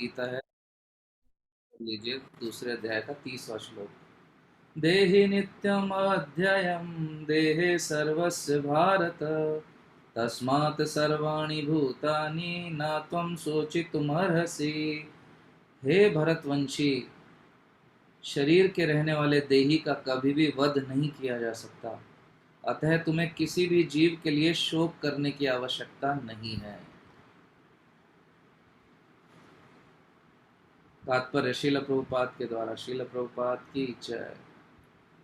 गीता है। लीजिए दूसरे अध्याय का 30वां श्लोक। देहि नित्यम अध्ययम देहे सर्वस्य भारत तस्मात् सर्वाणि भूतानि न त्वं शोचितुमर्हसि। हे भरतवंशी, शरीर के रहने वाले देही का कभी भी वध नहीं किया जा सकता, अतः तुम्हें किसी भी जीव के लिए शोक करने की आवश्यकता नहीं है। तात्पर्य शील प्रभुपाद के द्वारा। शील प्रभुपाद की जय।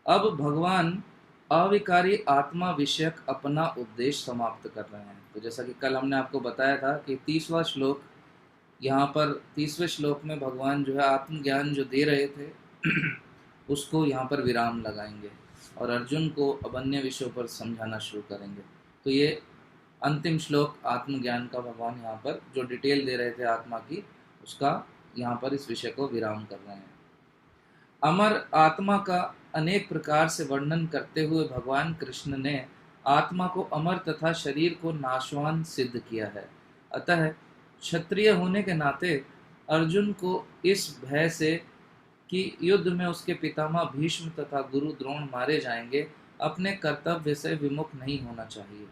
अब भगवान अविकारी आत्मा विषयक अपना उपदेश समाप्त कर रहे हैं। तो जैसा कि कल हमने आपको बताया था कि 30वां श्लोक, यहाँ पर 30वें श्लोक में भगवान जो है आत्मज्ञान जो दे रहे थे उसको यहाँ पर विराम लगाएंगे और अर्जुन को अब अन्य विषयों पर समझाना शुरू करेंगे। तो ये अंतिम श्लोक आत्मज्ञान का भगवान यहाँ पर जो डिटेल दे रहे थे आत्मा की, उसका यहाँ पर इस विषय को विराम कर रहे हैं। अमर आत्मा का अनेक प्रकार से वर्णन करते हुए भगवान कृष्ण ने आत्मा को अमर तथा शरीर को नाशवान सिद्ध किया है। अतः क्षत्रिय होने के नाते अर्जुन को इस भय से कि युद्ध में उसके पितामह भीष्म तथा गुरु द्रोण मारे जाएंगे, अपने कर्तव्य से विमुख नहीं होना चाहिए।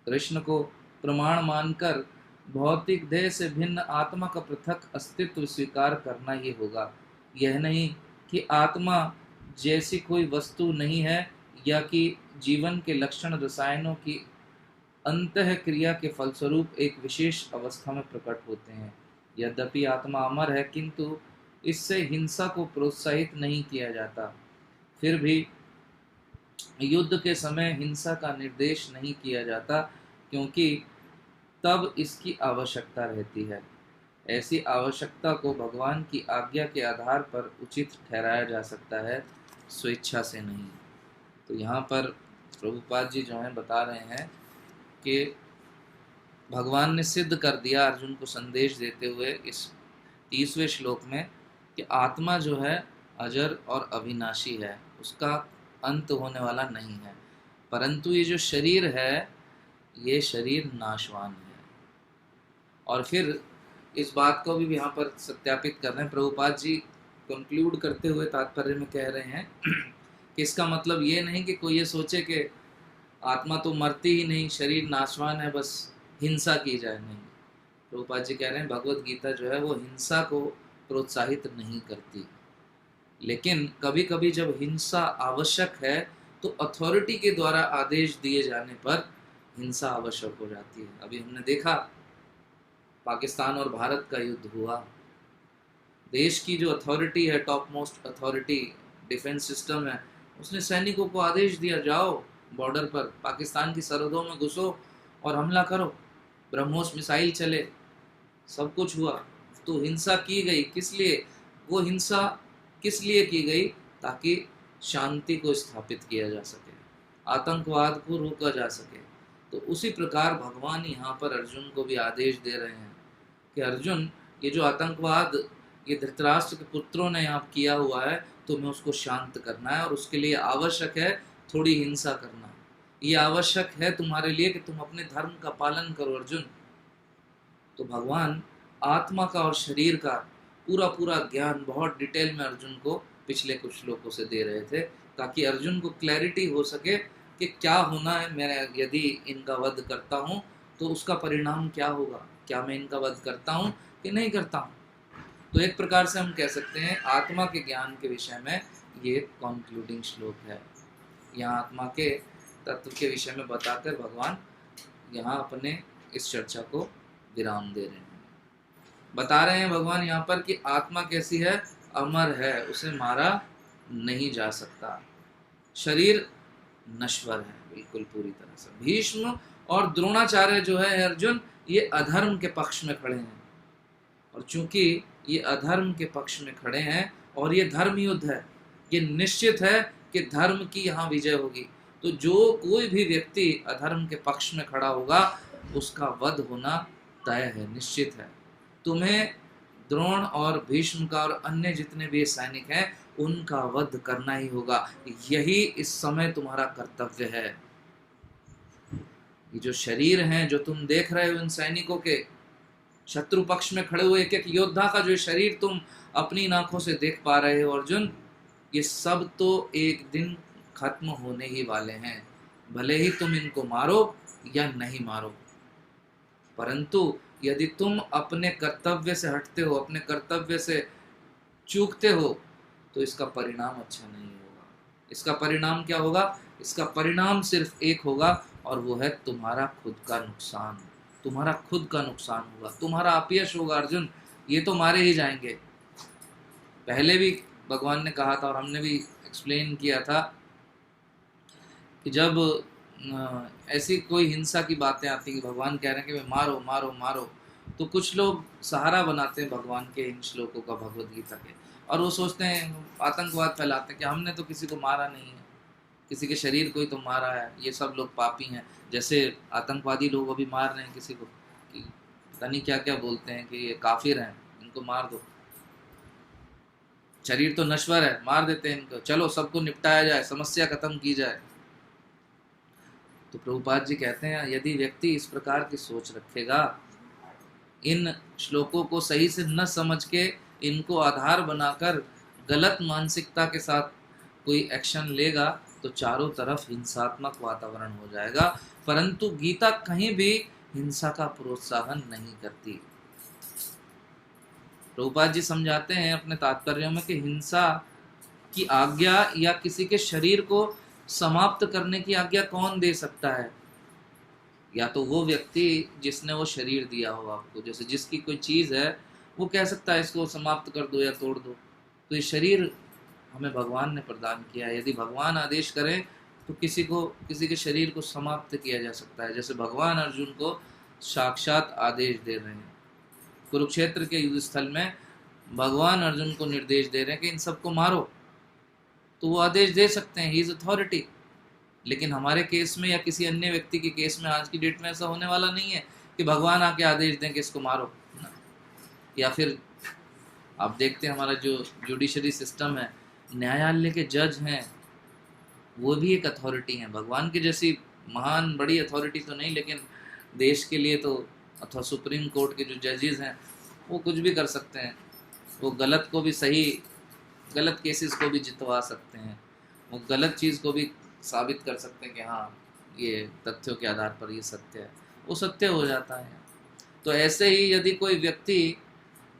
कृष्ण को प्रमाण मानकर भौतिक देह से भिन्न आत्मा का पृथक अस्तित्व स्वीकार करना ही होगा। यह नहीं कि आत्मा जैसी कोई वस्तु नहीं है या कि जीवन के लक्षण रसायनों की अंतः क्रिया के फलस्वरूप एक विशेष अवस्था में प्रकट होते हैं। यद्यपि आत्मा अमर है, किंतु इससे हिंसा को प्रोत्साहित नहीं किया जाता। फिर भी युद्ध के समय हिंसा का निर्देश नहीं किया जाता, क्योंकि तब इसकी आवश्यकता रहती है। ऐसी आवश्यकता को भगवान की आज्ञा के आधार पर उचित ठहराया जा सकता है, स्वेच्छा से नहीं। तो यहाँ पर प्रभुपाद जी जो हैं बता रहे हैं कि भगवान ने सिद्ध कर दिया अर्जुन को संदेश देते हुए इस 30वें श्लोक में कि आत्मा जो है अजर और अविनाशी है, उसका अंत होने वाला नहीं है, परंतु ये जो शरीर है ये शरीर नाशवान है। और फिर इस बात को भी यहाँ पर सत्यापित कर रहे हैं प्रभुपाद जी। कंक्लूड करते हुए तात्पर्य में कह रहे हैं कि इसका मतलब ये नहीं कि कोई ये सोचे कि आत्मा तो मरती ही नहीं, शरीर नाशवान है, बस हिंसा की जाए। नहीं, प्रभुपाद जी कह रहे हैं भगवत गीता जो है वो हिंसा को प्रोत्साहित नहीं करती, लेकिन कभी कभी जब हिंसा आवश्यक है तो अथॉरिटी के द्वारा आदेश दिए जाने पर हिंसा आवश्यक हो जाती है। अभी हमने देखा पाकिस्तान और भारत का युद्ध हुआ, देश की जो अथॉरिटी है, top most authority defence system है, उसने सैनिकों को आदेश दिया जाओ बॉर्डर पर पाकिस्तान की सरहदों में घुसो और हमला करो। ब्रह्मोस मिसाइल चले, सब कुछ हुआ। तो हिंसा की गई, किस लिए? वो हिंसा किस लिए की गई? ताकि शांति को स्थापित किया जा सके, आतंकवाद को रोका जा सके। तो उसी प्रकार भगवान यहाँ पर अर्जुन को भी आदेश दे रहे हैं कि अर्जुन, ये जो आतंकवाद ये धृतराष्ट्र के पुत्रों ने यहाँ किया हुआ है, तुम्हें उसको शांत करना है और उसके लिए आवश्यक है थोड़ी हिंसा करना। ये आवश्यक है तुम्हारे लिए कि तुम अपने धर्म का पालन करो अर्जुन। तो भगवान आत्मा का और शरीर का पूरा पूरा ज्ञान बहुत डिटेल में अर्जुन को पिछले कुछ श्लोकों से दे रहे थे, ताकि अर्जुन को क्लैरिटी हो सके कि क्या होना है। मैं यदि इनका वध करता हूँ तो उसका परिणाम क्या होगा, क्या मैं इनका वध करता हूँ कि नहीं करता हूँ। तो एक प्रकार से हम कह सकते हैं आत्मा के ज्ञान के विषय में ये कॉन्क्लूडिंग श्लोक है। यहाँ आत्मा के तत्व के विषय में बताकर भगवान यहाँ अपने इस चर्चा को विराम दे रहे हैं। बता रहे हैं भगवान यहाँ पर कि आत्मा कैसी है? अमर है, उसे मारा नहीं जा सकता। शरीर नश्वर है बिल्कुल पूरी तरह से। भीष्म और द्रोणाचार्य जो है अर्जुन, ये अधर्म के पक्ष में खड़े हैं, और चूंकि ये अधर्म के पक्ष में खड़े हैं और ये धर्म युद्ध है, ये निश्चित है कि धर्म की यहाँ विजय होगी। तो जो कोई भी व्यक्ति अधर्म के पक्ष में खड़ा होगा उसका वध होना तय है, निश्चित है। तुम्हें द्रोण और भीष्म का और अन्य जितने भी सैनिक हैं उनका वध करना ही होगा, यही इस समय तुम्हारा कर्तव्य है। ये जो शरीर हैं जो तुम देख रहे हो इन सैनिकों के, शत्रु पक्ष में खड़े हुए एक एक योद्धा का जो शरीर तुम अपनी आंखों से देख पा रहे हो अर्जुन, ये सब तो एक दिन खत्म होने ही वाले हैं, भले ही तुम इनको मारो या नहीं मारो। परंतु यदि तुम अपने कर्तव्य से हटते हो, अपने कर्तव्य से चूकते हो, तो इसका परिणाम अच्छा नहीं होगा। इसका परिणाम क्या होगा? इसका परिणाम सिर्फ एक होगा, और वो है तुम्हारा खुद का नुकसान। तुम्हारा खुद का नुकसान होगा, तुम्हारा अपयश होगा अर्जुन, ये तो मारे ही जाएंगे। पहले भी भगवान ने कहा था और हमने भी एक्सप्लेन किया था कि जब ऐसी कोई हिंसा की बातें आती हैं कि भगवान कह रहे हैं कि भाई मारो मारो मारो, तो कुछ लोग सहारा बनाते हैं भगवान के इन श्लोकों का, भगवद गीता के, और वो सोचते हैं, आतंकवाद फैलाते हैं कि हमने तो किसी को मारा नहीं है, किसी के शरीर को ही तो मारा है, ये सब लोग पापी हैं। जैसे आतंकवादी लोग अभी मार रहे हैं किसी को, कि पता नहीं क्या क्या बोलते हैं कि ये काफिर हैं, इनको मार दो, शरीर तो नश्वर है, मार देते हैं इनको, चलो सबको निपटाया जाए, समस्या खत्म की जाए। तो प्रभुपाद जी कहते हैं यदि व्यक्ति इस प्रकार की सोच रखेगा, इन श्लोकों को सही से न समझ के इनको आधार बनाकर गलत मानसिकता के साथ कोई एक्शन लेगा, तो चारों तरफ हिंसात्मक वातावरण हो जाएगा। परंतु गीता कहीं भी हिंसा का प्रोत्साहन नहीं करती। प्रभुपाद जी समझाते हैं अपने तात्पर्यों में कि हिंसा की आज्ञा या किसी के शरीर को समाप्त करने की आज्ञा कौन दे सकता है? या तो वो व्यक्ति जिसने वो शरीर दिया हो आपको, जैसे जिसकी कोई चीज़ है वो कह सकता है इसको समाप्त कर दो या तोड़ दो। तो ये शरीर हमें भगवान ने प्रदान किया है, यदि भगवान आदेश करें तो किसी के शरीर को समाप्त किया जा सकता है। जैसे भगवान अर्जुन को साक्षात आदेश दे रहे हैं, कुरुक्षेत्र के युद्ध स्थल में भगवान अर्जुन को निर्देश दे रहे हैं कि इन सबको मारो, तो वो आदेश दे सकते हैं, ही इज अथॉरिटी। लेकिन हमारे केस में या किसी अन्य व्यक्ति के केस में आज की डेट में ऐसा होने वाला नहीं है कि भगवान आके आदेश दें कि इसको मारो। या फिर आप देखते हैं हमारा जो जुडिशरी सिस्टम है, न्यायालय के जज हैं, वो भी एक अथॉरिटी हैं, भगवान की जैसी महान बड़ी अथॉरिटी तो नहीं, लेकिन देश के लिए तो, अथवा सुप्रीम कोर्ट के जो जजेस हैं वो कुछ भी कर सकते हैं, वो गलत को भी सही, गलत केसेस को भी जितवा सकते हैं, वो गलत चीज़ को भी साबित कर सकते हैं कि हाँ ये तथ्यों के आधार पर ये सत्य है, वो सत्य हो जाता है। तो ऐसे ही यदि कोई व्यक्ति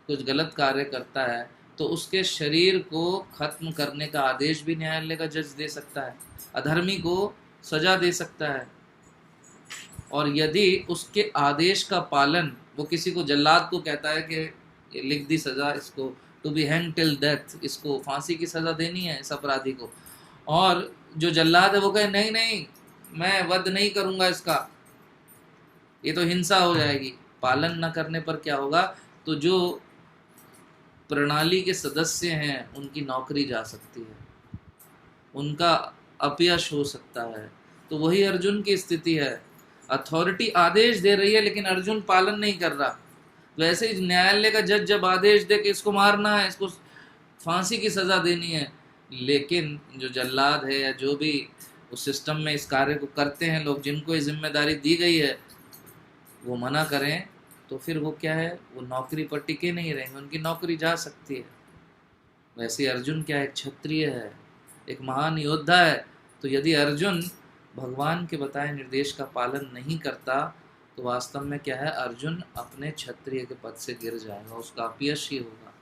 कुछ गलत कार्य करता है तो उसके शरीर को खत्म करने का आदेश भी न्यायालय का जज दे सकता है, अधर्मी को सजा दे सकता है। और यदि उसके आदेश का पालन, वो किसी को, जल्लाद को कहता है कि लिख दी सजा, इसको to be hang till death, इसको फांसी की सजा देनी है इस अपराधी को, और जो जल्लाद है वो कहे नहीं नहीं मैं वध नहीं करूंगा इसका, ये तो हिंसा हो जाएगी। पालन न करने पर क्या होगा? तो जो प्रणाली के सदस्य हैं उनकी नौकरी जा सकती है, उनका अपयश हो सकता है। तो वही अर्जुन की स्थिति है, अथॉरिटी आदेश दे रही है लेकिन अर्जुन पालन नहीं कर रहा। तो ऐसे ही न्यायालय का जज जब आदेश दे कि इसको मारना है, इसको फांसी की सज़ा देनी है, लेकिन जो जल्लाद है या जो भी उस सिस्टम में इस कार्य को करते हैं लोग, जिनको ये जिम्मेदारी दी गई है, वो मना करें, तो फिर वो क्या है, वो नौकरी पर टिके नहीं रहेंगे, उनकी नौकरी जा सकती है। वैसे अर्जुन क्या है, एक क्षत्रिय है, एक महान योद्धा है। तो यदि अर्जुन भगवान के बताए निर्देश का पालन नहीं करता तो वास्तव में क्या है, अर्जुन अपने क्षत्रिय के पद से गिर जाएगा, उसका अपयश ही होगा।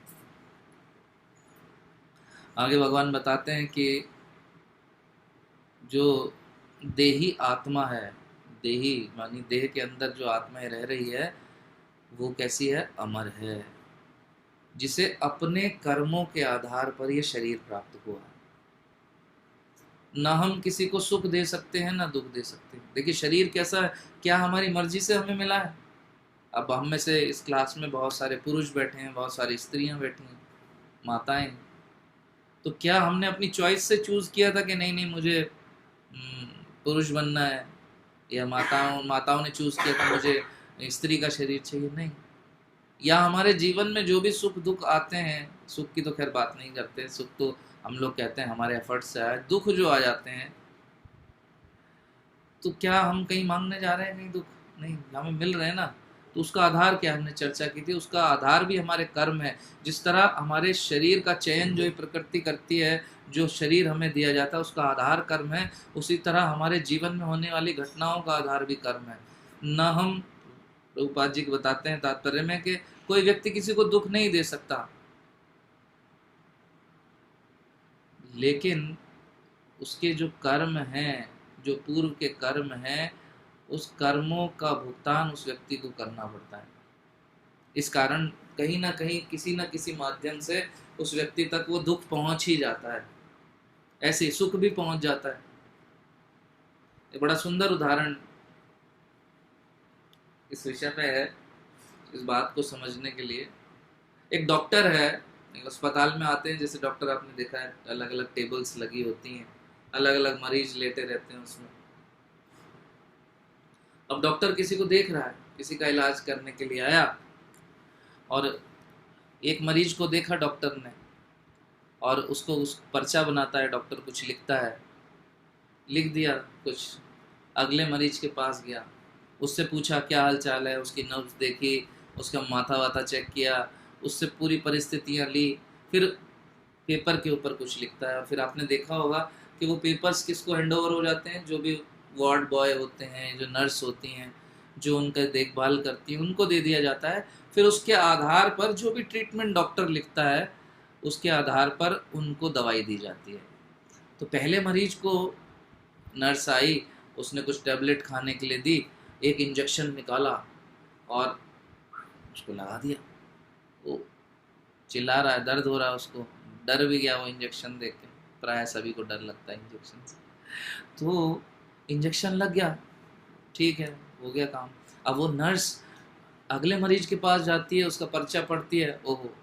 आगे भगवान बताते हैं कि जो देही आत्मा है, देही मानी देह के अंदर जो आत्माएं रह रही है, वो कैसी है, अमर है, जिसे अपने कर्मों के आधार पर ये शरीर प्राप्त हुआ है। ना हम किसी को सुख दे सकते हैं ना दुख दे सकते हैं। देखिए शरीर कैसा है, क्या हमारी मर्जी से हमें मिला है? अब हम में से इस क्लास में बहुत सारे पुरुष बैठे हैं, बहुत सारी स्त्रियां बैठी हैं, माताएं, तो क्या हमने अपनी चॉइस से चूज किया था कि नहीं नहीं मुझे पुरुष बनना है, या माताओं ने चूज किया था मुझे स्त्री का शरीर चाहिए? नहीं। या हमारे जीवन में जो भी सुख दुख आते हैं, सुख की तो खैर बात नहीं करते, सुख तो हम लोग कहते हैं हमारे एफर्ट से आए, दुख जो आ जाते हैं तो क्या हम कहीं मांगने जा रहे हैं? कहीं दुख नहीं, हमें मिल रहे हैं ना। तो उसका आधार क्या, हमने चर्चा की थी, उसका आधार भी हमारे कर्म है। जिस तरह हमारे शरीर का चयन जो प्रकृति करती है, जो शरीर हमें दिया जाता है उसका आधार कर्म है, उसी तरह हमारे जीवन में होने वाली घटनाओं का आधार भी कर्म है। न हम, प्रभुपाद जी बताते हैं तात्पर्य में कि कोई व्यक्ति किसी को दुख नहीं दे सकता, लेकिन उसके जो कर्म हैं, जो पूर्व के कर्म हैं, उस कर्मों का भुगतान उस व्यक्ति को करना पड़ता है। इस कारण कहीं ना कहीं किसी न किसी माध्यम से उस व्यक्ति तक वो दुख पहुंच ही जाता है, ऐसे ही सुख भी पहुंच जाता है। एक बड़ा सुंदर उदाहरण इस विषय में है, इस बात को समझने के लिए। एक डॉक्टर है, एक अस्पताल में आते हैं, जैसे डॉक्टर आपने देखा है अलग अलग टेबल्स लगी होती हैं, अलग अलग मरीज लेटे रहते हैं उसमें। अब डॉक्टर किसी को देख रहा है, किसी का इलाज करने के लिए आया, और एक मरीज को देखा डॉक्टर ने, और उसको उस पर्चा बनाता है डॉक्टर, कुछ लिखता है, लिख दिया कुछ, अगले मरीज के पास गया, उससे पूछा क्या हाल चाल है, उसकी नब्ज देखी, उसका माथा वाथा चेक किया, उससे पूरी परिस्थितियाँ ली, फिर पेपर के ऊपर कुछ लिखता है। फिर आपने देखा होगा कि वो पेपर्स किसको हैंड ओवर हो जाते हैं, जो भी वार्ड बॉय होते हैं, जो नर्स होती हैं, जो उनका देखभाल करती हैं, उनको दे दिया जाता है। फिर उसके आधार पर जो भी ट्रीटमेंट डॉक्टर लिखता है, उसके आधार पर उनको दवाई दी जाती है। तो पहले मरीज को नर्स आई, उसने कुछ टैबलेट खाने के लिए दी, एक इंजेक्शन निकाला और उसको लगा दिया। वो चिल्ला रहा है, दर्द हो रहा है, उसको डर भी गया वो इंजेक्शन देख के, प्राय सभी को डर लगता है इंजेक्शन से। तो इंजेक्शन लग गया, ठीक है, हो गया काम। अब वो नर्स अगले मरीज के पास जाती है, उसका पर्चा पढ़ती है, ओहो,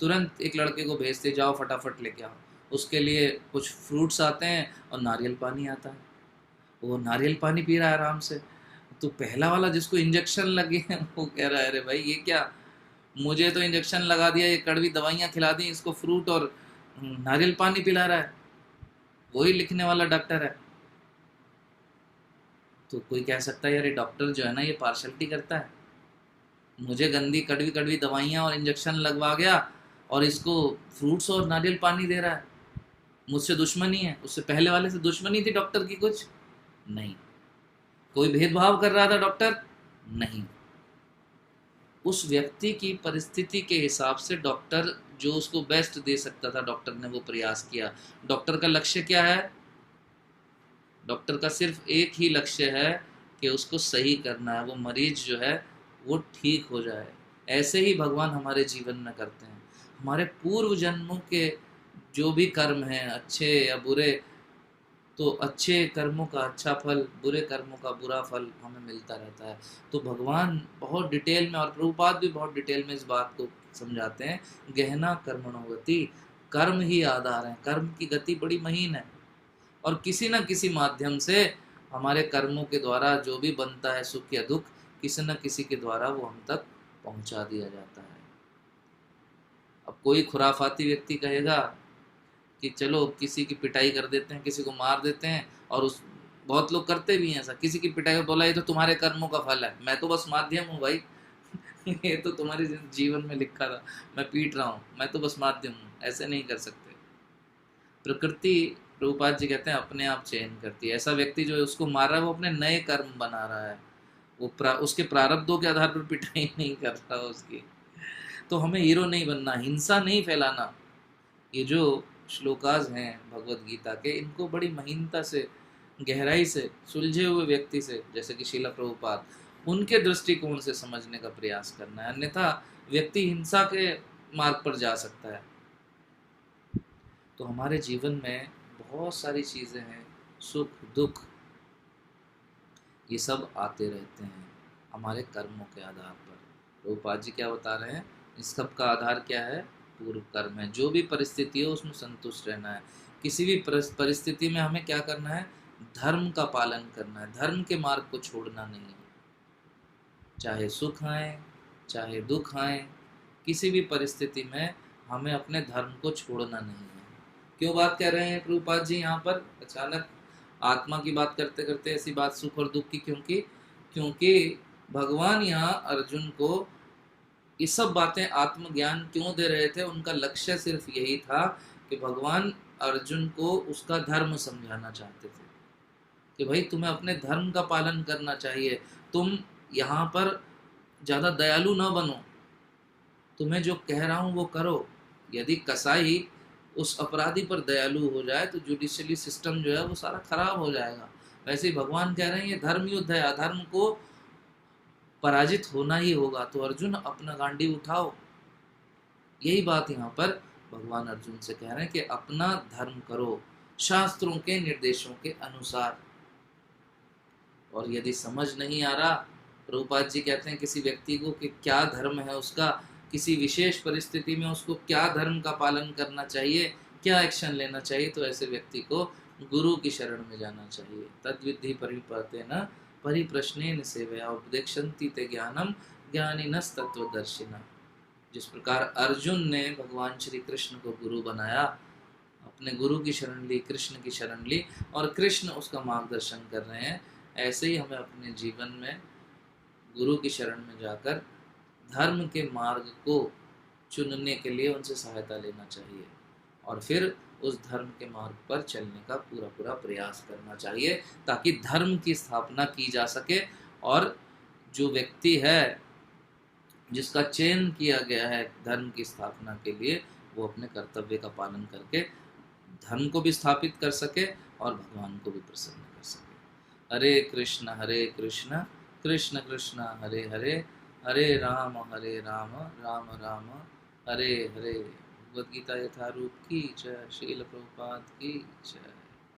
तुरंत एक लड़के को भेजते, जाओ फटाफट लेके आओ। उसके लिए कुछ फ्रूट्स आते हैं और नारियल पानी आता है, वो नारियल पानी पी रहा है आराम से। तो पहला वाला जिसको इंजेक्शन लगे वो कह रहा है अरे भाई ये क्या, मुझे तो इंजेक्शन लगा दिया, ये कड़वी दवाइयाँ खिला दी, इसको फ्रूट और नारियल पानी पिला रहा है, वही लिखने वाला डॉक्टर है। तो कोई कह सकता है यार ये डॉक्टर जो है ना, ये पार्शलिटी करता है, मुझे गंदी कड़वी कड़वी दवाइयाँ और इंजेक्शन लगवा गया और इसको फ्रूट्स और नारियल पानी दे रहा है, मुझसे दुश्मनी है। उससे पहले वाले से दुश्मनी थी डॉक्टर की कुछ नहीं, कोई भेदभाव कर रहा था डॉक्टर नहीं। उस व्यक्ति की परिस्थिति के हिसाब से डॉक्टर जो उसको बेस्ट दे सकता था, डॉक्टर ने वो प्रयास किया। डॉक्टर का लक्ष्य क्या है, डॉक्टर का सिर्फ एक ही लक्ष्य है कि उसको सही करना है, वो मरीज जो है वो ठीक हो जाए। ऐसे ही भगवान हमारे जीवन में करते हैं। हमारे पूर्व जन्मों के जो भी कर्म हैं, अच्छे या बुरे, तो अच्छे कर्मों का अच्छा फल, बुरे कर्मों का बुरा फल हमें मिलता रहता है। तो भगवान बहुत डिटेल में, और प्रभुपाद भी बहुत डिटेल में इस बात को समझाते हैं, गहना कर्मणो गति, कर्म ही आधार है, कर्म की गति बड़ी महीन है, और किसी न किसी माध्यम से हमारे कर्मों के द्वारा जो भी बनता है सुख या दुख, किसी न किसी के द्वारा वो हम तक पहुंचा दिया जाता है। अब कोई खुराफाती व्यक्ति कहेगा कि चलो किसी की पिटाई कर देते हैं, किसी को मार देते हैं, और उस बहुत लोग करते भी हैं ऐसा, किसी की पिटाई, बोला ये तो तुम्हारे कर्मों का फल है, मैं तो बस माध्यम हूँ भाई ये तो तुम्हारे जीवन में लिखा था, मैं पीट रहा हूँ, मैं तो बस माध्यम हूँ। ऐसे नहीं कर सकते। प्रकृति, प्रभुपाद जी कहते हैं, अपने आप चयन करती है। ऐसा व्यक्ति जो है उसको मार रहा है वो अपने नए कर्म बना रहा है, वो उसके प्रारब्धों के आधार पर पिटाई नहीं कर रहा उसकी। तो हमें हीरो नहीं बनना, हिंसा नहीं फैलाना। ये जो श्लोकाज हैं भगवत गीता के, इनको बड़ी महीनता से, गहराई से, सुलझे हुए व्यक्ति से, जैसे कि श्रील प्रभुपाद, उनके दृष्टिकोण से समझने का प्रयास करना है, अन्यथा व्यक्ति हिंसा के मार्ग पर जा सकता है। तो हमारे जीवन में बहुत सारी चीज़ें हैं, सुख दुख, ये सब आते रहते हैं हमारे कर्मों के आधार पर। प्रभुपाद जी क्या बता रहे हैं, इस सब का आधार क्या है, पूर्व कर्म है। जो भी परिस्थिति हो उसमें संतुष्ट रहना है। किसी भी परिस्थिति में हमें क्या करना है, धर्म का पालन करना है, धर्म के मार्ग को छोड़ना नहीं है। चाहे सुख आए चाहे दुख आए, किसी भी परिस्थिति में हमें अपने धर्म को छोड़ना नहीं है। क्यों बात कर रहे हैं प्रभुपाद जी यहाँ पर अचानक आत्मा की बात करते करते ऐसी बात सुख और दुख की, क्योंकि भगवान यहाँ अर्जुन को ये सब बातें आत्मज्ञान क्यों दे रहे थे? उनका लक्ष्य सिर्फ यही था कि भगवान अर्जुन को उसका धर्म समझाना चाहते थे कि भाई तुम्हें अपने धर्म का पालन करना चाहिए, तुम यहाँ पर ज़्यादा दयालु ना बनो, तुम्हें जो कह रहा हूँ वो करो। यदि कसाई उस अपराधी पर दयालु हो जाए तो जुडिशियली सिस्टम जो है वो सारा खराब हो जाएगा। वैसे ही भगवान कह रहे हैं ये धर्म युद्ध है, अधर्म को पराजित होना ही होगा, तो अर्जुन अपना गांडी उठाओ। यही बात यहाँ पर भगवान अर्जुन से कह रहे हैं कि अपना धर्म करो शास्त्रों के निर्देशों के अनुसार। और यदि समझ नहीं आ रहा, प्रभुपाद जी कहते हैं किसी व्यक्ति को कि क्या धर्म है उसका, किसी विशेष परिस्थिति में उसको क्या धर्म का पालन करना चाहिए, क्या एक्शन लेना चाहिए, तो ऐसे व्यक्ति को गुरु की शरण में जाना चाहिए। तद्विधि परिपतेन परिप्रश्नेन सेवया उपदेक्षन्ति ते ज्ञानम ज्ञानिनस् तत्वदर्शिनः। जिस प्रकार अर्जुन ने भगवान श्री कृष्ण को गुरु बनाया, अपने गुरु की शरण ली, कृष्ण की शरण ली, और कृष्ण उसका मार्गदर्शन कर रहे हैं, ऐसे ही हमें अपने जीवन में गुरु की शरण में जाकर धर्म के मार्ग को चुनने के लिए उनसे सहायता लेना चाहिए और फिर उस धर्म के मार्ग पर चलने का पूरा पूरा प्रयास करना चाहिए, ताकि धर्म की स्थापना की जा सके और जो व्यक्ति है जिसका चयन किया गया है धर्म की स्थापना के लिए, वो अपने कर्तव्य का पालन करके धर्म को भी स्थापित कर सके और भगवान को भी प्रसन्न कर सके। हरे कृष्ण कृष्ण कृष्ण हरे हरे, हरे राम राम राम हरे हरे। भगवद गीता यथारूप की जय। श्रील प्रभुपाद की जय।